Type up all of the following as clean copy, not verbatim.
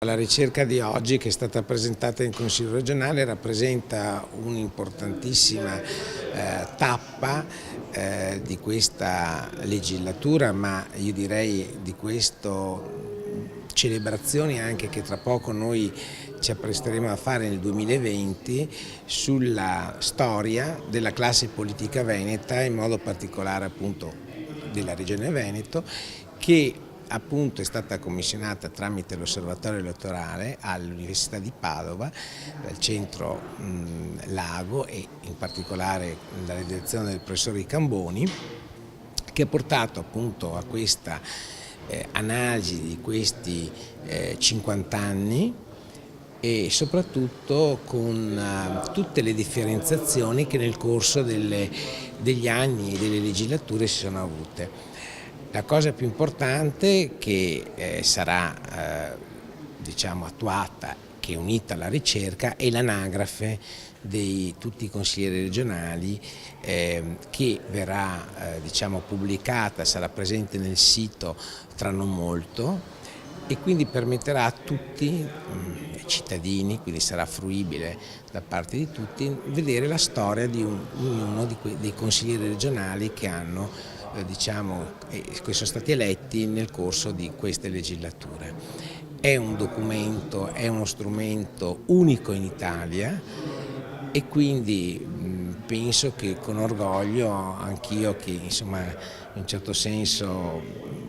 La ricerca di oggi, che è stata presentata in Consiglio regionale, rappresenta un'importantissima tappa di questa legislatura, ma io direi di queste celebrazioni anche che tra poco noi ci appresteremo a fare nel 2020 sulla storia della classe politica veneta, in modo particolare appunto della Regione Veneto, che appunto è stata commissionata tramite l'Osservatorio elettorale all'Università di Padova, dal centro Lago e in particolare dalla direzione del professor Ricamboni, che ha portato appunto a questa analisi di questi 50 anni e soprattutto con tutte le differenziazioni che nel corso degli anni e delle legislature si sono avute. La cosa più importante che sarà diciamo, attuata, che è unita alla ricerca, è l'anagrafe di tutti i consiglieri regionali che verrà diciamo, pubblicata, sarà presente nel sito tra non molto e quindi permetterà a tutti i cittadini, quindi sarà fruibile da parte di tutti, vedere la storia di ognuno dei consiglieri regionali che hanno diciamo, che sono stati eletti nel corso di queste legislature. È un documento, è uno strumento unico in Italia e quindi penso che con orgoglio anch'io, che insomma in un certo senso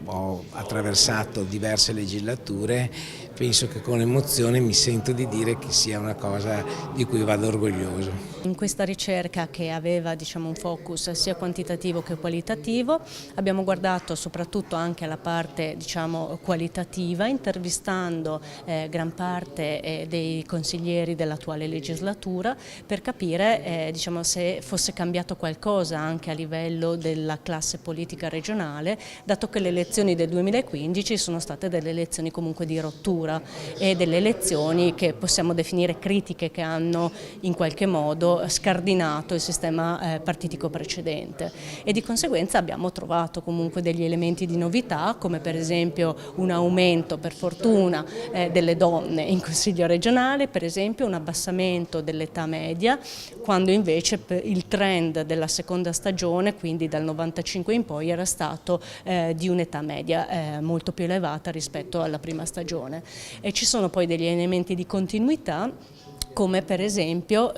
ho attraversato diverse legislature, penso che con emozione mi sento di dire che sia una cosa di cui vado orgoglioso. In questa ricerca, che aveva diciamo, un focus sia quantitativo che qualitativo, abbiamo guardato soprattutto anche alla parte diciamo, qualitativa, intervistando gran parte dei consiglieri dell'attuale legislatura per capire diciamo, se fosse cambiato qualcosa anche a livello della classe politica regionale, dato che le elezioni del 2015 sono state delle elezioni comunque di rottura e delle elezioni che possiamo definire critiche, che hanno in qualche modo scardinato il sistema partitico precedente, e di conseguenza abbiamo trovato comunque degli elementi di novità, come per esempio un aumento per fortuna delle donne in consiglio regionale, per esempio un abbassamento dell'età media, quando invece il trend della seconda stagione, quindi dal 95 in poi, era stato di un'età media molto più elevata rispetto alla prima stagione. E ci sono poi degli elementi di continuità, come per esempio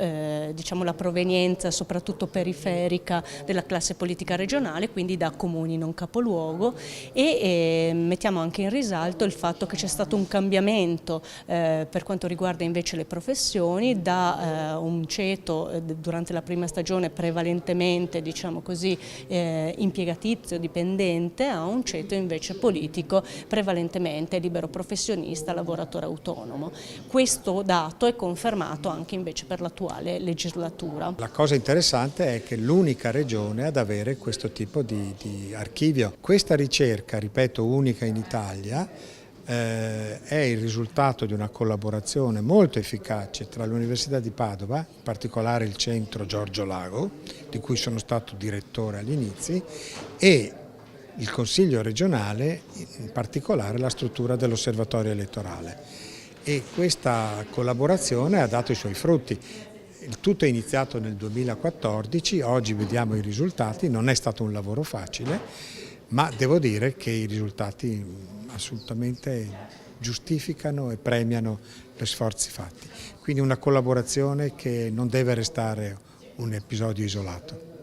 diciamo, la provenienza soprattutto periferica della classe politica regionale, quindi da comuni non capoluogo, e mettiamo anche in risalto il fatto che c'è stato un cambiamento per quanto riguarda invece le professioni, da un ceto durante la prima stagione prevalentemente diciamo così, impiegatizio, dipendente, a un ceto invece politico prevalentemente libero professionista, lavoratore autonomo. Questo dato è confermato anche invece per l'attuale legislatura. La cosa interessante è che l'unica regione ad avere questo tipo di archivio. Questa ricerca, ripeto, unica in Italia, è il risultato di una collaborazione molto efficace tra l'Università di Padova, in particolare il centro Giorgio Lago, di cui sono stato direttore agli inizi, e il Consiglio regionale, in particolare la struttura dell'Osservatorio elettorale. E questa collaborazione ha dato i suoi frutti. Il tutto è iniziato nel 2014, oggi vediamo i risultati, non è stato un lavoro facile, ma devo dire che i risultati assolutamente giustificano e premiano gli sforzi fatti. Quindi una collaborazione che non deve restare un episodio isolato.